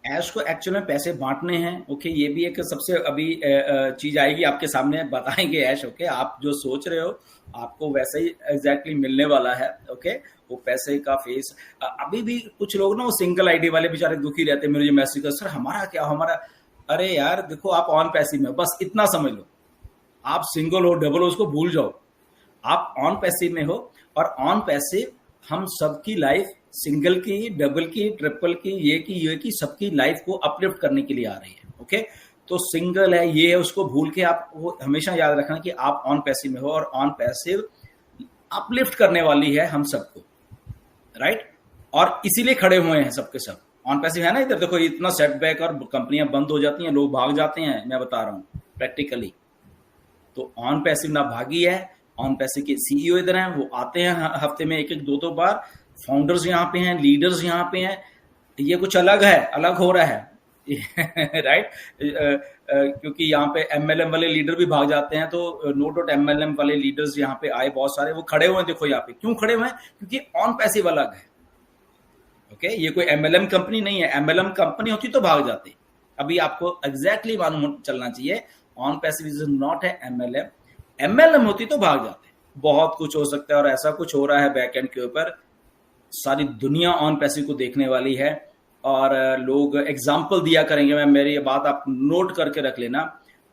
ऐश को एक्चुअल में पैसे बांटने हैं। ओके, ये भी एक सबसे अभी चीज आएगी आपके सामने, बताएंगे ऐश। ओके, आप जो सोच रहे हो आपको वैसे ही एग्जैक्टली मिलने वाला है। ओके, वो पैसे का फेस। अभी भी कुछ लोग ना वो सिंगल आईडी वाले बेचारे दुखी रहते हैं, मुझे मैसेज कर, सर हमारा क्या, हमारा। अरे यार देखो, आप ऑन पैसिव में बस इतना समझ लो, आप सिंगल हो डबल हो उसको भूल जाओ, आप ऑन पैसिव में हो। और ऑन पैसिव हम सबकी लाइफ, सिंगल की, डबल की, ट्रिपल की, ये की सबकी लाइफ को अपलिफ्ट करने के लिए आ रही है। ओके, तो सिंगल है, ये है, उसको भूल के आप वो हमेशा याद रखना कि आप ऑन पैसिव में हो, और ऑन पैसिव अपलिफ्ट करने वाली है हम सबको, राइट। और इसीलिए खड़े हुए हैं सबके सब। ऑन पैसिव है ना, इधर देखो इतना सेटबैक और कंपनियां बंद हो जाती हैं, लोग भाग जाते हैं, मैं बता रहा हूं प्रैक्टिकली। तो ऑन पैसिव ना भागी है। ऑन पैसिव के सीईओ इधर हैं, वो आते हैं हफ्ते में एक एक दो दो बार। फाउंडर्स यहाँ पे हैं, लीडर्स यहाँ पे हैं। ये कुछ अलग है, अलग हो रहा है राइट। क्योंकि यहाँ पे एमएलएम वाले लीडर भी भाग जाते हैं, तो नो डॉट एमएलएम वाले लीडर्स यहाँ पे आए बहुत सारे, वो खड़े हुए हैं। देखो यहाँ पे क्यों खड़े हुए हैं, क्योंकि ऑन पैसिव अलग है। ओके, ये कोई एमएलएम कंपनी नहीं है। एमएलएम कंपनी होती तो भाग जाती। अभी आपको एग्जैक्टली मालूम चलना चाहिए, ऑन पैसिव इज नॉट है एमएलएम। एमएलएम होती तो भाग जाते। बहुत कुछ हो सकता है, और ऐसा कुछ हो रहा है बैकएंड के ऊपर। सारी दुनिया ऑन पैसिव को देखने वाली है, और लोग एग्जाम्पल दिया करेंगे। मैं, मेरी ये बात आप नोट करके रख लेना,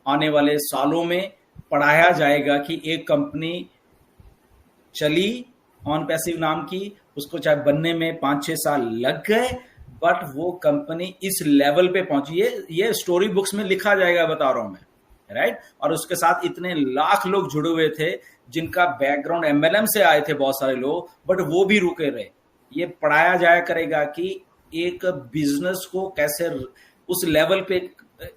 आने वाले सालों में पढ़ाया जाएगा कि एक कंपनी चली ऑन पैसिव नाम की, उसको चाहे बनने में 5-6 साल लग गए, बट वो कंपनी इस लेवल पे पहुंची। ये स्टोरी बुक्स में लिखा जाएगा, बता रहा हूं मैं, राइट। और उसके साथ इतने लाख लोग जुड़े हुए थे, जिनका बैकग्राउंड एमएलएम से आए थे बहुत सारे लोग, बट वो भी रुके रहे। ये पढ़ाया जाया करेगा कि एक बिजनेस को कैसे उस लेवल पे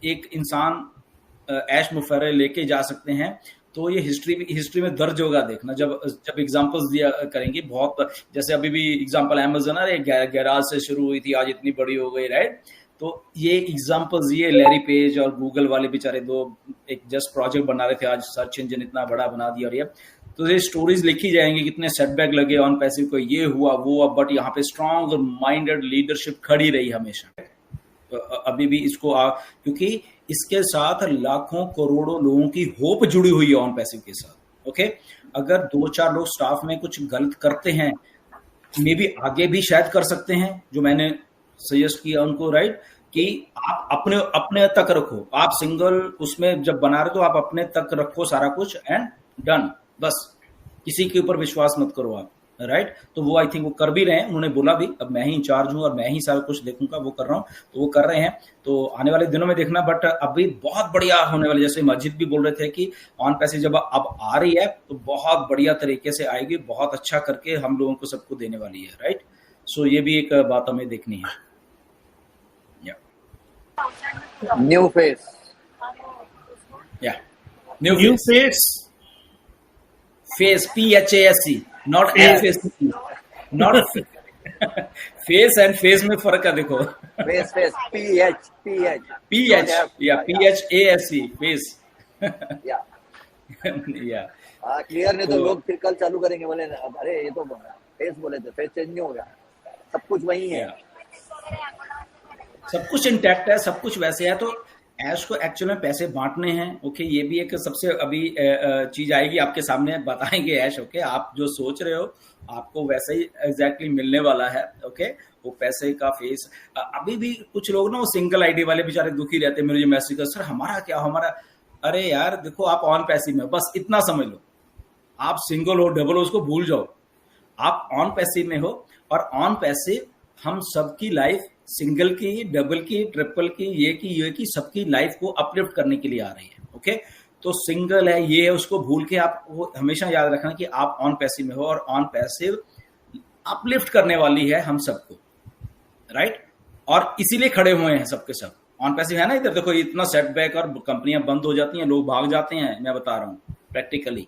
एक इंसान ऐश मुफर्रे लेके जा सकते हैं। तो ये हिस्ट्री में दर्ज होगा, देखना जब जब एग्जांपल्स दिया करेंगे। बहुत जैसे अभी भी एग्जांपल अमेज़न, अरे गैराज से शुरू हुई थी, आज इतनी बड़ी हो गई, राइट। तो ये एग्जांपल्स, ये लैरी पेज और गूगल वाले बेचारे दो एक जस्ट प्रोजेक्ट बना रहे थे, आज सर्च इंजन इतना बड़ा बना दिया। और ये तो ये स्टोरीज लिखी जाएंगी, कितने सेटबैक लगे ऑन पैसिव को, ये हुआ वो हुआ, बट यहाँ पे स्ट्रांग माइंडेड लीडरशिप खड़ी रही हमेशा। तो अभी भी इसको क्योंकि इसके साथ लाखों करोड़ों लोगों की होप जुड़ी हुई है ऑन पैसिव के साथ। ओके, अगर 2-4 लोग स्टाफ में कुछ गलत करते हैं, मे भी आगे भी शायद कर सकते हैं, जो मैंने सजेस्ट किया उनको, राइट, कि आप अपने अपने तक रखो। आप सिंगल उसमें जब बना रहे तो आप अपने तक रखो सारा कुछ, एंड डन। बस किसी के ऊपर विश्वास मत करो आप, राइट। तो वो आई थिंक वो कर भी रहे हैं, उन्होंने बोला भी, अब मैं ही इंचार्ज हूं और मैं ही सारा कुछ देखूंगा, वो कर रहा हूं, तो वो कर रहे हैं। तो आने वाले दिनों में देखना, बट अभी बहुत बढ़िया होने वाली, जैसे मस्जिद भी बोल रहे थे कि ऑन पैसिव जब अब आ रही है तो बहुत बढ़िया तरीके से आएगी, बहुत अच्छा करके हम लोगों को सबको देने वाली है, राइट। सो ये भी एक बात हमें देखनी है। न्यू फेस, या new face, face PHASE, not FACE, not face and face में फर्क है, देखो। फेस फेस PH या PHASE, फेस। या या क्लियर। नहीं तो लोग फिर कल चालू करेंगे, बोले अरे ये तो फेस बोले थे, फेस चेंज नहीं हो गया, सब कुछ वही है, सब कुछ इंटैक्ट है, सब कुछ वैसे है। तो ऐश को एक्चुअल में पैसे बांटने हैं। ओके, ये भी एक सबसे अभी चीज आएगी आपके सामने, बताएंगे ऐश। ओके, आप जो सोच रहे हो आपको वैसे ही एग्जैक्टली मिलने वाला है। ओके, वो पैसे का फेस। अभी भी कुछ लोग ना वो सिंगल आईडी वाले बेचारे दुखी रहते हैं, मुझे मैसेज कर, सर हमारा क्या, हमारा। अरे यार देखो, आप ऑन पैसिव में बस इतना समझ लो, आप सिंगल हो डबल हो उसको भूल जाओ, आप ऑन पैसिव में हो। और ऑन पैसिव हम सबकी लाइफ, सिंगल की, डबल की, ट्रिपल की, ये की सबकी लाइफ को अपलिफ्ट करने के लिए आ रही है। ओके, तो सिंगल है, ये है, उसको भूल के आप वो हमेशा याद रखना कि आप ऑन पैसिव में हो, और ऑन पैसिव अपलिफ्ट करने वाली है हम सबको, राइट। और इसीलिए खड़े हुए हैं सबके सब। ऑन पैसिव है ना, इधर देखो इतना सेटबैक और कंपनियां बंद हो जाती हैं, लोग भाग जाते हैं, मैं बता रहा हूं प्रैक्टिकली।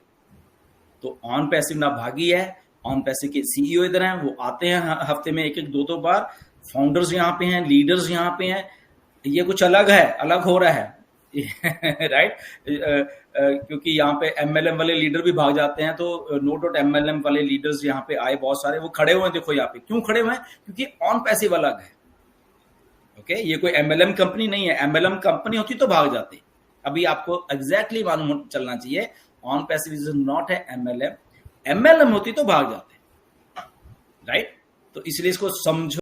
तो ऑन पैसिव ना भागी है। ऑन पैसिव के सीईओ इधर हैं, वो आते हैं हफ्ते में एक एक दो दो बार। फाउंडर्स यहाँ पे हैं, लीडर्स यहाँ पे हैं। ये कुछ अलग है, अलग हो रहा है राइट। क्योंकि यहाँ पे एमएलएम वाले लीडर भी भाग जाते हैं, तो नो डॉट एमएलएम वाले लीडर्स यहाँ पे आए बहुत सारे, वो खड़े हुए हैं। देखो यहाँ पे क्यों खड़े हुए हैं, क्योंकि ऑन पैसिव अलग है। ओके, ये कोई एमएलएम कंपनी नहीं है। एमएलएम कंपनी होती तो भाग जाते। अभी आपको एग्जैक्टली मालूम चलना चाहिए, ऑन पैसिव इज नॉट है एमएलएम। एमएलएम होती तो भाग जाते, राइट? तो इसलिए इसको समझो।